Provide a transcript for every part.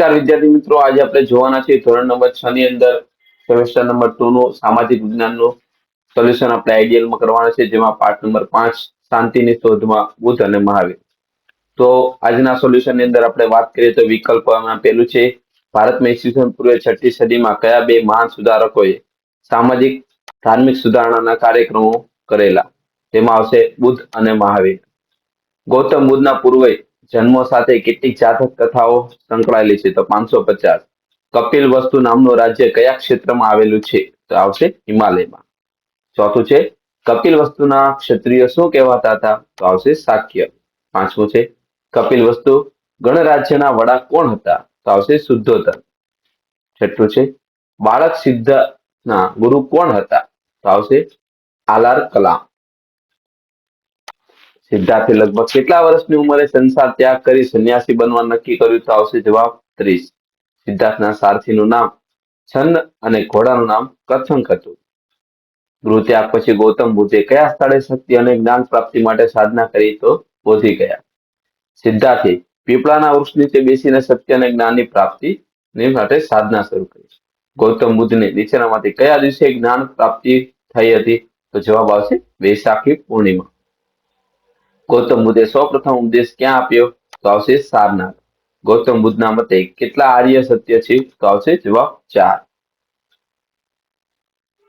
નમસ્કાર વિદ્યાર્થી મિત્રો, આજે આપણે જોવાના છીએ ધોરણ નંબર 6 ની અંદર સેમેસ્ટર નંબર 2 નું સામાજિક વિજ્ઞાનનું સોલ્યુશન આપણે આઈડીએલમાં કરવાના છે, જેમાં પાઠ નંબર 5 શાંતિની શોધમાં બુદ્ધ અને મહાવીર. તો આજના સોલ્યુશનની અંદર આપણે વાત કરીએ તો વિકલ્પમાં પહેલું છે ભારતમાં ઈસવીસન પૂર્વે 6ઠી સદીમાં કયા બે મહાન સુધારકોએ સામાજિક ધાર્મિક સુધારણાના કાર્યક્રમો કરેલા? તેમાં આવશે બુદ્ધ અને મહાવીર. ગૌતમ બુદ્ધના પૂર્વે જન્મો સાથે કેટલીક જાતક કથાઓ સંકળાયેલી છે? તો 550. કપિલ વસ્તુ નામનું રાજ્ય કયા ક્ષેત્રમાં આવેલું છે? તો આવશે હિમાલયમાં. ચોથું છે કપિલ વસ્તુના ક્ષત્રિય શું કહેવાતા હતા? તો આવશે શાક્ય. પાંચમું છે કપિલ વસ્તુ ગણરાજ્યના વડા કોણ હતા? તો આવશે શુદ્ધોધન. છઠ્ઠું છે બાળક સિદ્ધના ગુરુ કોણ હતા? તો આવશે આલાર કલામ. સિદ્ધાર્થે લગભગ કેટલા વર્ષની ઉંમરે સંસાર ત્યાગ કરી સંન્યાસી બનવા નક્કી કર્યું? તો આવશે જવાબ 30. સિદ્ધાર્થના સારથીનું નામ છન્ન અને ઘોડાનું નામ કથંક હતું. ગૃહ ત્યાગ પછી ગૌતમ બુદ્ધે કયા સ્થળે શક્તિ અને જ્ઞાન પ્રાપ્તિ માટે સાધના કરી? તો બોધિ ગયા. સિદ્ધાર્થે પીપળાના વૃક્ષ નીચે બેસીને સત્ય અને જ્ઞાનની પ્રાપ્તિ માટે સાધના શરૂ કરી. ગૌતમ બુદ્ધને નીચેનામાંથી કયા દિવસે જ્ઞાન પ્રાપ્તિ થઈ હતી? તો જવાબ આવશે વૈશાખી પૂર્ણિમા. ગૌતમ બુદ્ધે સૌપ્રથમ ઉપદેશ ક્યાં આપ્યો? તો આવશે સારનાથ. ગૌતમ બુદ્ધના મતે કેટલા આર્ય સત્ય છે? તો આવશે જવાબ 4.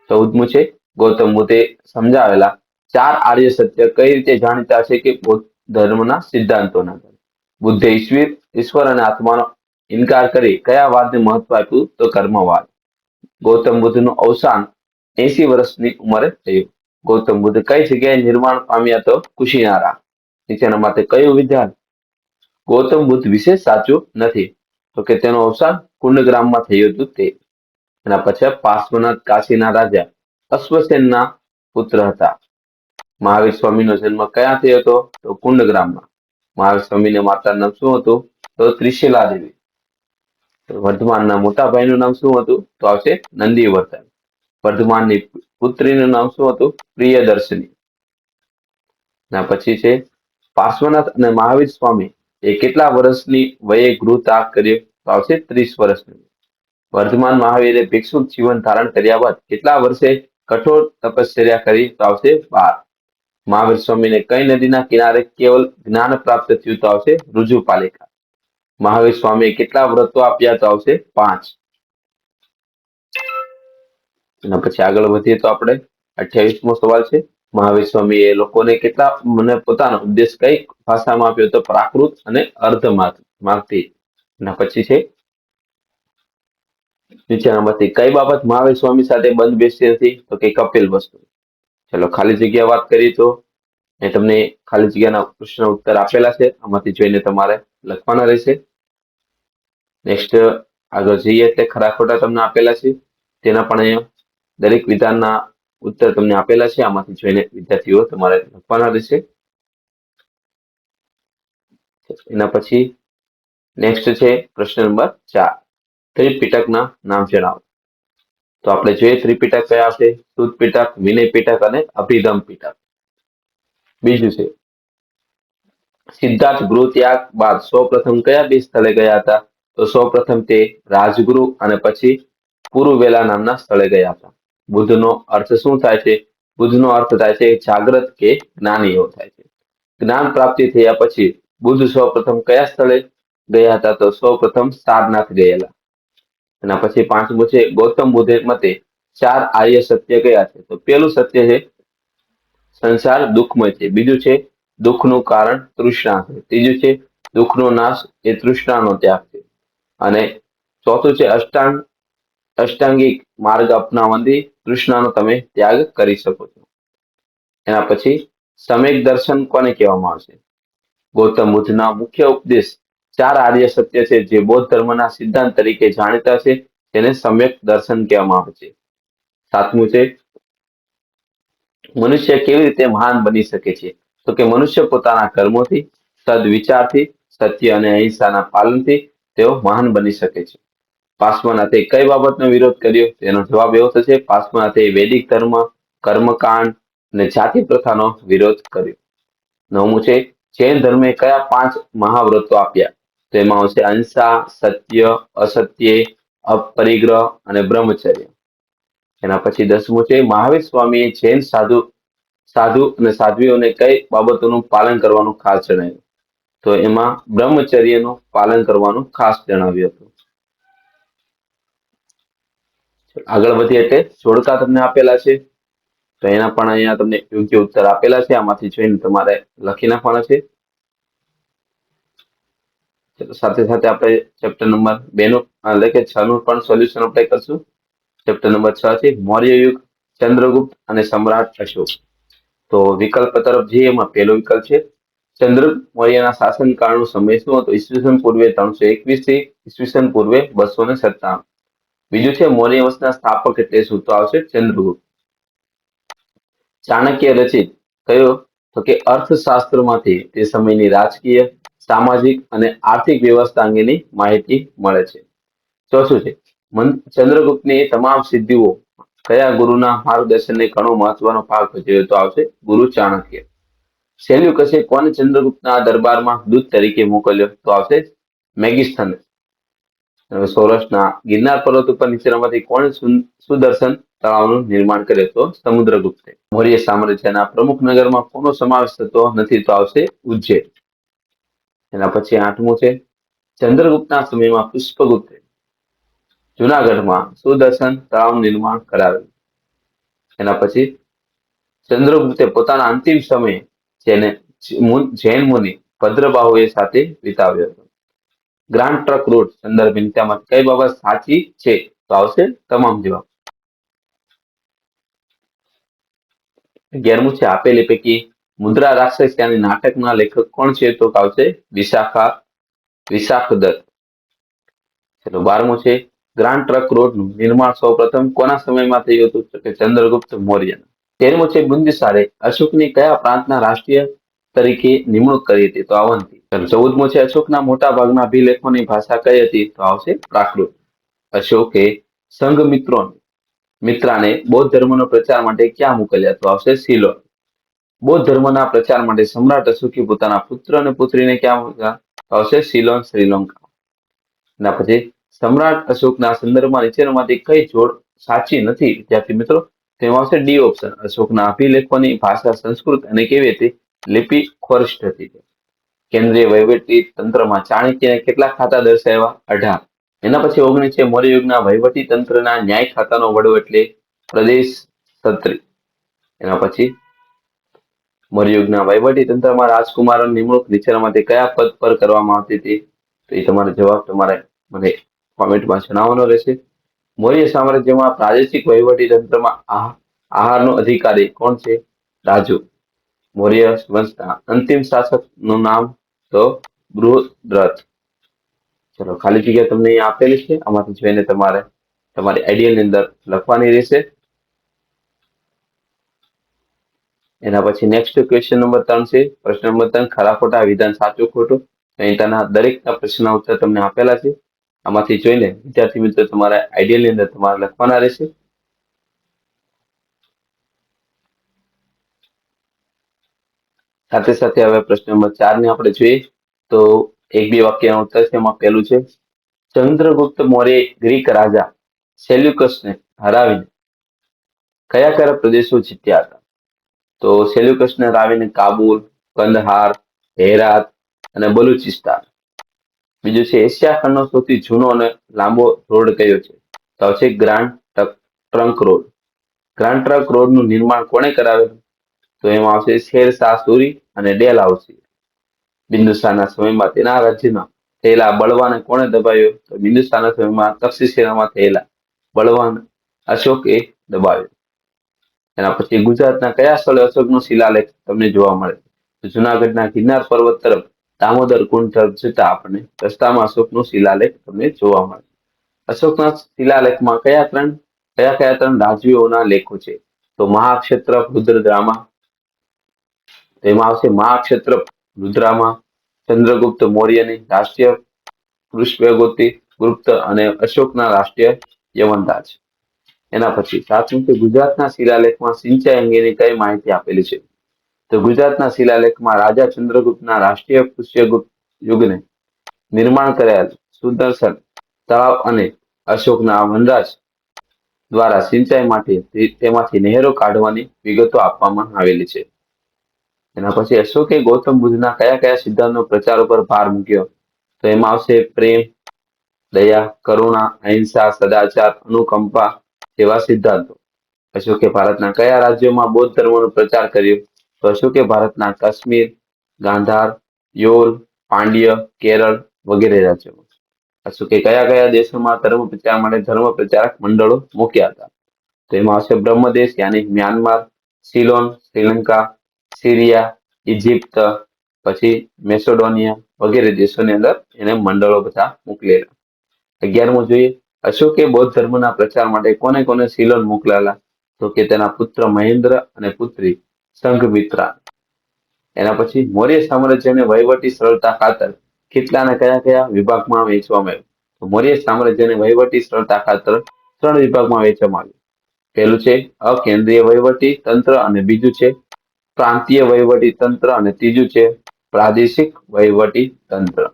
14મું છે ગૌતમ બુદ્ધે સમજાવેલા 4 આર્ય સત્ય કઈ રીતે જાણીતા છે? કે બૌદ્ધ ધર્મના સિદ્ધાંતોના. બુદ્ધે ઈશ્વર અને આત્માનો ઇનકાર કરી કયા વાદને મહત્વ આપ્યું? તો કર્મવાદ. ગૌતમ બુદ્ધનું અવસાન 80 વર્ષની ઉંમરે થયું. ગૌતમ બુદ્ધ કઈ જગ્યાએ નિર્માણ પામ્યા? તો કુશીનારા. નીચેના માટે કયું વિધાન ગૌતમ બુદ્ધ વિશે સાચું નથી? તો કે તેનું અવસાન કુંડગ્રામમાં થયું હતું તે. એના પછી પાર્શ્વનાથ કાશીના રાજા અશ્વસેનના પુત્ર હતા. મહાવીર સ્વામીનો જન્મ ક્યાં થયો હતો? તો કુંડગ્રામમાં. મહાવીર સ્વામીના માતાનું નામ શું હતું? તો ત્રિશિલા દેવી. વર્ધમાનના મોટા ભાઈનું નામ શું હતું? તો આવશે નંદીવર્ધન. વર્ધમાનની પુત્રીનું નામ શું હતું? પ્રિયદર્શિની. ના પછી છે પાર્શ્વનાથ અને મહાવીર સ્વામી એ કેટલા વર્ષની વયે ગૃહ ત્યાગ કર્યો? તો આવશે 30 વર્ષની. વર્ધમાન મહાવીરે ભિક્ષુક જીવન ધારણ કર્યા બાદ કેટલા વર્ષે કઠોર તપશ્ચર્યા કરી? તો આવશે 12. મહાવીર સ્વામીને કઈ નદીના કિનારે કેવલ જ્ઞાન પ્રાપ્ત થયું? તો આવશે ઋજુપાલિકા. મહાવીર સ્વામીએ કેટલા વ્રતો આપ્યા? તો આવશે 5. એના પછી આગળ વધીએ તો આપણે 28મો સવાલ છે મહાવીર સ્વામીએ લોકોને કેટલા પોતાનો ઉપદેશ કઈ ભાષામાં આપ્યો? તો પ્રાકૃત અને અર્ધ માગધી. એના પછી છે નીચેનામાંથી કઈ બાબત મહાવીર સ્વામી સાથે બંધ બેસતી નથી? તો કે કપિલ વસ્તુ. ચલો ખાલી જગ્યા વાત કરીએ તો તમને ખાલી જગ્યાના પ્રશ્ન ઉત્તર આપેલા છે, આમાંથી જોઈને તમારે લખવાના રહેશે. નેક્સ્ટ આગળ જઈએ એટલે ખરા ખોટા તમને આપેલા છે, તેના પણ દરેક વિધાનના ઉત્તર તમને આપેલા છે, આમાંથી જોઈને વિદ્યાર્થીઓ તમારે લખવાના રહેશે. એના પછી નેક્સ્ટ છે પ્રશ્ન નંબર 4. ત્રિપિટકના નામ જણાવો. તો આપણે જોઈએ ત્રિપિટક કયા છે? શુદ્ધ પિટક, વિનય પિટક અને અભિધમ પિટક. બીજું છે સિદ્ધાર્થ ગૃહ ત્યાગ બાદ સૌપ્રથમ કયા બે સ્થળે ગયા હતા? તો સૌપ્રથમ તે રાજગૃહ અને પછી પુરુવેલા નામના સ્થળે ગયા હતા. બુદ્ધનો અર્થ શું થાય છે? બુદ્ધનો અર્થ થાય છે જાગ્રત કે જ્ઞાની એવો થાય છે. જ્ઞાન પ્રાપ્તિ થયા પછી બુદ્ધ સૌપ્રથમ કયા સ્થળે ગયા હતા? તો સૌપ્રથમ સારનાથ ગયેલા. એના પછી 5મું છે ગૌતમ બુદ્ધ મતે 4 આર્ય સત્ય કયા છે? તો પેલું સત્ય છે સંસાર દુઃખમય છે. બીજું છે દુઃખનું કારણ તૃષ્ણા છે. ત્રીજું છે દુઃખનો નાશ એ તૃષ્ણાનો ત્યાગ છે. અને ચોથું છે અષ્ટાંગિક માર્ગ અપનાવવાથી તૃષ્ણાનો તમે ત્યાગ કરી શકો છો. એના પછી સમ્યક દર્શન કોને કહેવામાં આવશે? ગૌતમ બુદ્ધના મુખ્ય ઉપદેશ 4 આર્ય સત્ય છે જે બૌદ્ધ ધર્મના સિદ્ધાંત તરીકે જાણીતા છે, તેને સમ્યક દર્શન કહેવામાં આવે છે. 7મું છે મનુષ્ય કેવી રીતે મહાન બની શકે છે? તો કે મનુષ્ય પોતાના કર્મોથી, સદવિચારથી, સત્ય અને અહિંસાના પાલનથી તેઓ મહાન બની શકે છે. પાર્શ્વનાથે કઈ બાબતનો વિરોધ કર્યો? તેનો જવાબ એવો થશે પાર્શ્વનાથે વૈદિક ધર્મ, કર્મકાંડ અને જાતિ પ્રથાનો વિરોધ કર્યો. 9મું છે જૈન ધર્મે કયા 5 મહાવ્રતો આપ્યા? તો એમાં આવશે અહિંસા, સત્ય, અસત્ય, અપરિગ્રહ અને બ્રહ્મચર્ય. એના પછી 10મું છે મહાવીર સ્વામીએ જૈન સાધુ અને સાધ્વીઓને કઈ બાબતોનું પાલન કરવાનું ખાસ જણાવ્યું? તો એમાં બ્રહ્મચર્યનું પાલન કરવાનું ખાસ જણાવ્યું હતું. આગળ વધીએ એટલે જોડકા તમને આપેલા છે, તો એના પણ અહીંયા તમને યોગ્ય ઉત્તર આપેલા છે. આમાંથી જોઈને તમારે લખી નાખવાના છે. સાથે સાથે આપણે ચેપ્ટર નંબર 2 નું એટલે કે 6 નું પણ સોલ્યુશન આપણે કરશું. ચેપ્ટર નંબર 6 છે મૌર્ય યુગ, ચંદ્રગુપ્ત અને સમ્રાટ અશોક. તો વિકલ્પ તરફ જઈએ, એમાં પહેલો વિકલ્પ છે ચંદ્રગુપ્ત મૌર્યના શાસનકાળનો સમય શું હતો? ઈસવીસન પૂર્વે 321 થી ઈસવીસન પૂર્વે 257. બીજું છે મૌર્ય વંશના સ્થાપક એટલે શું? તો આવશે ચંદ્રગુપ્ત. ચાણક્ય રચિત કયો? તો કે અર્થશાસ્ત્રમાંથી તે સમયની રાજકીય, સામાજિક અને આર્થિક વ્યવસ્થા અંગેની માહિતી મળે છે. ચોથું છે ચંદ્રગુપ્તની તમામ સિદ્ધિઓ કયા ગુરુના માર્ગદર્શનને ઘણો મહત્વનો ભાગ ભજવ્યો? તો આવશે ગુરુ ચાણક્ય. સેલ્યુકસે કોને ચંદ્રગુપ્તના દરબારમાં દૂત તરીકે મોકલ્યો? તો આવશે મેગિસ્થને. સૌરાષ્ટ્રના ગિરનાર પર્વત ઉપર નીચેનામાંથી કોણે સુદર્શન તળાવનું નિર્માણ કર્યું? તો સમુદ્રગુપ્તે. મૌર્ય સામ્રાજ્યના પ્રમુખ નગરમાં કોનો સમાવેશ થતો નથી? તો આવશે ઉજ્જૈન. એના પછી 8મું છે ચંદ્રગુપ્તના સમયમાં પુષ્પગુપ્તે જુનાગઢમાં સુદર્શન તળાવનું નિર્માણ કરાવ્યું. એના પછી ચંદ્રગુપ્તે પોતાના અંતિમ સમયે જૈન મુનિ ભદ્રબાહુએ સાથે વિતાવ્યો હતો. ગ્રાન્ડ ટ્રંક રોડ સંદર્ભે નીચેમાં કઈ બાબત સાચી છે? તો આવશે તમામ જવાબ. 11મું છે આપેલી પૈકી મુદ્રા રાક્ષસયાની નાટકના લેખક કોણ છે? તો આવશે વિશાખદત્ત. ચલો 12મું છે ગ્રાન્ડ ટ્રંક રોડનું નિર્માણ સૌપ્રથમ કોના સમયમાં થયું હતું? તો કે ચંદ્રગુપ્ત મૌર્યના. 13મું છે બિંદુસારે અશોકની કયા પ્રાંતના રાષ્ટ્રીય તરીકે નિમણૂક કરી હતી? તો અવંતી. 14મું છે અશોકના મોટા ભાગના અભિલેખોની ભાષા કઈ હતી? તો આવશે પ્રાકૃત. અશોકે મિત્રાને બૌદ્ધ ધર્મનો પ્રચાર માટે ક્યાં મોકલ્યા? તો આવશે સિલોન. બૌદ્ધ ધર્મના પ્રચાર માટે સમ્રાટ અશોકે પોતાના પુત્ર અને પુત્રીને ક્યાં મોકલ્યા? તો આવશે સિલોન, શ્રીલંકા. એના પછી સમ્રાટ અશોકના સંદર્ભમાં નીચેનામાંથી કઈ જોડ સાચી નથી? વિદ્યાર્થી મિત્રો, તેમાં આવશે ડી ઓપ્શન. અશોકના અભિલેખોની ભાષા સંસ્કૃત અને કેવી હતી? લિપિ ખોરષ્ઠ હતી. કેન્દ્રીય વહીવટી તંત્રમાં ચાણક્યને કેટલા ખાતા દર્શાવ્યા? 18. એના પછી 19 છે મૌર્ય યુગના વહીવટી તંત્રના ન્યાય ખાતાનો વડો એટલે પ્રદેશ છત્રી. એના પછી મૌર્ય યુગના વહીવટી તંત્રમાં રાજકુમારોની નિમણૂક નીચેનામાંથી કયા પદ પર કરવામાં આવતી હતી? તો એ તમારો જવાબ તમારે મને કોમેન્ટમાં જણાવવાનો રહેશે. મૌર્ય સામ્રાજ્યમાં પ્રાદેશિક વહીવટી તંત્રમાં આહારનો અધિકારી કોણ છે? રાજુ. મૌર્ય વંશના અંતિમ શાસકનું નામ? તો બૃહદ્રથ. ચલો ખાલી જગ્યા તમને અહીંયા આપેલી છે, આમાંથી જોઈને તમારે તમારી આઈડિયાની અંદર લખવાની રહેશે. એના પછી નેક્સ્ટ ક્વેશ્ચન નંબર 3 છે. પ્રશ્ન નંબર 3 ખરા ખોટા વિધાન સાચું ખોટું. અહીં તેના દરેકના પ્રશ્નના ઉત્તર તમને આપેલા છે. આમાંથી જોઈને વિદ્યાર્થી મિત્રો તમારે આઈડિયાની અંદર તમારે લખવાના રહેશે. સાથે સાથે હવે પ્રશ્ન નંબર 4 ને આપણે જોઈએ તો એક બે વાક્યનો ઉત્તર છે. એમાં પહેલું છે ચંદ્રગુપ્ત મૌર્ય ગ્રીક રાજા સેલ્યુકસને હરાવીને કયા કયા પ્રદેશો જીત્યા હતા? તો સેલ્યુકસને હરાવીને કાબુલ, કંદહાર, હેરાત અને બલુચિસ્તાન. બીજું છે એશિયા ખંડનો સૌથી જૂનો અને લાંબો રોડ કયો છે? તો છે grand trunk road. Grand trunk રોડનું નિર્માણ કોણે કરાવેલું? તો એમાં આવશે શેરશાહ સૂરી અને ડેલહાઉસી. બિંદુસારના સમયમાં તેના રાજ્યમાં થયેલા બળવાને કોણે દબાવ્યો? તો બિંદુસારના સમયમાં તક્ષશિલામાં થયેલા બળવાન અશોકે દબાવ્યો. એના પછી ગુજરાતના કયા સ્થળે અશોકનો શિલાલેખ તમને જોવા મળે? તો જુનાગઢના ગિરનાર પર્વત તરફ દામોદર કુંડ તરફ જતા આપણને રસ્તામાં અશોકનો શિલાલેખ તમને જોવા મળે. અશોકના શિલાલેખમાં કયા ત્રણ રાજવીઓના લેખો છે? તો મહાક્ષેત્ર, રુદ્રદ્રામા. તેમાં આવશે મહાક્ષેત્ર રુદ્રામાં, ચંદ્રગુપ્ત મૌર્યની રાષ્ટ્રીય પુષ્પગુપ્ત અને અશોકના રાષ્ટ્રીય યવનરાજ. એના પછી 7મું છે ગુજરાતના શિલાલેખમાં સિંચાઈ અંગેની કઈ માહિતી આપેલી છે? તો ગુજરાતના શિલાલેખમાં રાજા ચંદ્રગુપ્તના રાષ્ટ્રીય પુષ્યગુપ્ત યુગને નિર્માણ કરાયેલ સુદર્શન તળાવ અને અશોકના વનરાજ દ્વારા સિંચાઈ માટે તેમાંથી નહેરો કાઢવાની વિગતો આપવામાં આવેલી છે. એના પછી અશોકે ગૌતમ બુદ્ધના કયા કયા સિદ્ધાંતનો પ્રચાર ઉપર ભાર મૂક્યો? તો એમાં આવશે પ્રેમ, દયા, કરુણા, અહિંસા, સદાચાર, અનુકંપા જેવા સિદ્ધાંતો. અશોકે ભારતના કયા રાજ્યોમાં બૌદ્ધ ધર્મનો પ્રચાર કર્યો? તો અશોકે ભારતના કાશ્મીર, ગાંધાર, યોલ, પાંડ્ય, કેરળ વગેરે રાજ્યોમાં. અશોકે કયા કયા દેશોમાં ધર્મ પ્રચાર માટે ધર્મ પ્રચારક મંડળો મૂક્યા હતા? તો એમાં આવશે બ્રહ્મદેશ યાની Myanmar, Ceylon Sri Lanka, Syria, Egypt, પછી મેસોડોનિયા વગેરે દેશોની અંદર એને મંડળો બધા મોકલેલા. 11મો જોઈએ, અશોકે બૌદ્ધ ધર્મના પ્રચાર માટે કોને કોને સિલોન મોકલેલા? તો કે તેના પુત્ર મહેન્દ્ર અને પુત્રી સંઘમિત્રા. એના પછી મૌર્ય સામ્રાજ્યને વહીવટી સરળતા ખાતર કેટલાને કયા કયા વિભાગમાં વહેંચવામાં આવ્યું? તો મૌર્ય સામ્રાજ્યને વહીવટી સરળતા ખાતર 3 વિભાગમાં વહેંચવામાં આવ્યું. પહેલું છે અકેન્દ્રીય વહીવટી તંત્ર અને બીજું છે પ્રાંતીય વહીવટી તંત્ર અને ત્રીજું છે પ્રાદેશિક વહીવટી તંત્ર.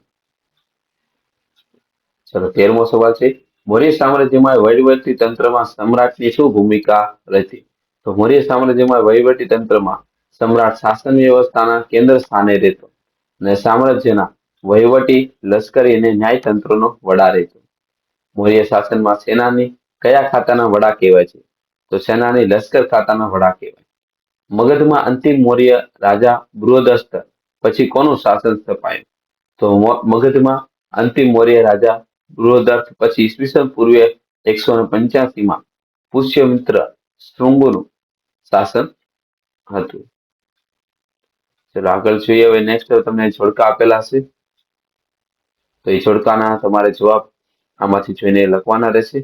ચલો 13મો સવાલ છે, મૌર્ય સામ્રાજ્યમાં વહીવટી તંત્રમાં સમ્રાટની શું ભૂમિકા રહેતી? તો મૌર્ય સામ્રાજ્યમાં વહીવટી તંત્રમાં સમ્રાટ શાસન વ્યવસ્થાના કેન્દ્ર સ્થાને રહેતો અને સામ્રાજ્યના વહીવટી, લશ્કરી અને ન્યાય તંત્રનો વડા રહેતો. મૌર્ય શાસનમાં સેનાની કયા ખાતાના વડા કહેવાય છે? તો સેનાની લશ્કર ખાતાના વડા કહેવાય. મગધમાં અંતિમ મૌર્ય રાજા બૃહદસ્ત પછી કોનું શાસન સ્થપાયું? તો મગધમાં અંતિમ મૌર્ય રાજા બૃહદર્થ પછી ઈસવીસન પૂર્વે 185માં પુષ્યમિત્ર શૃંગનું શાસન હતું. ચલો આગળ જોઈએ. હવે નેક્સ્ટ તમને જોડકા આપેલા છે, તો એ જોડકાના તમારે જવાબ આમાંથી જોઈને લખવાના રહેશે.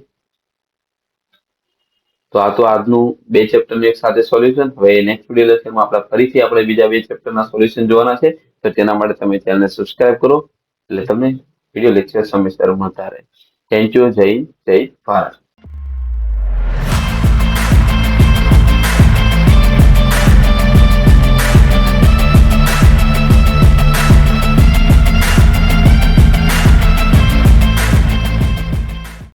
તો આ તો આજનું 2 ચેપ્ટરનું એક સાથે સોલ્યુશન. હવે નેક્સ્ટ વિડીયો લેક્ચરમાં ફરીથી આપણે બીજા 2 ચેપ્ટરના સોલ્યુશન જોવાના છે. તો તેના માટે તમે ચેનલને સબસ્ક્રાઇબ કરો એટલે તમને વિડીયો લેક્ચર સમયસર મળતા રહે. Thank you. જય હિન્દ, જય ભારત.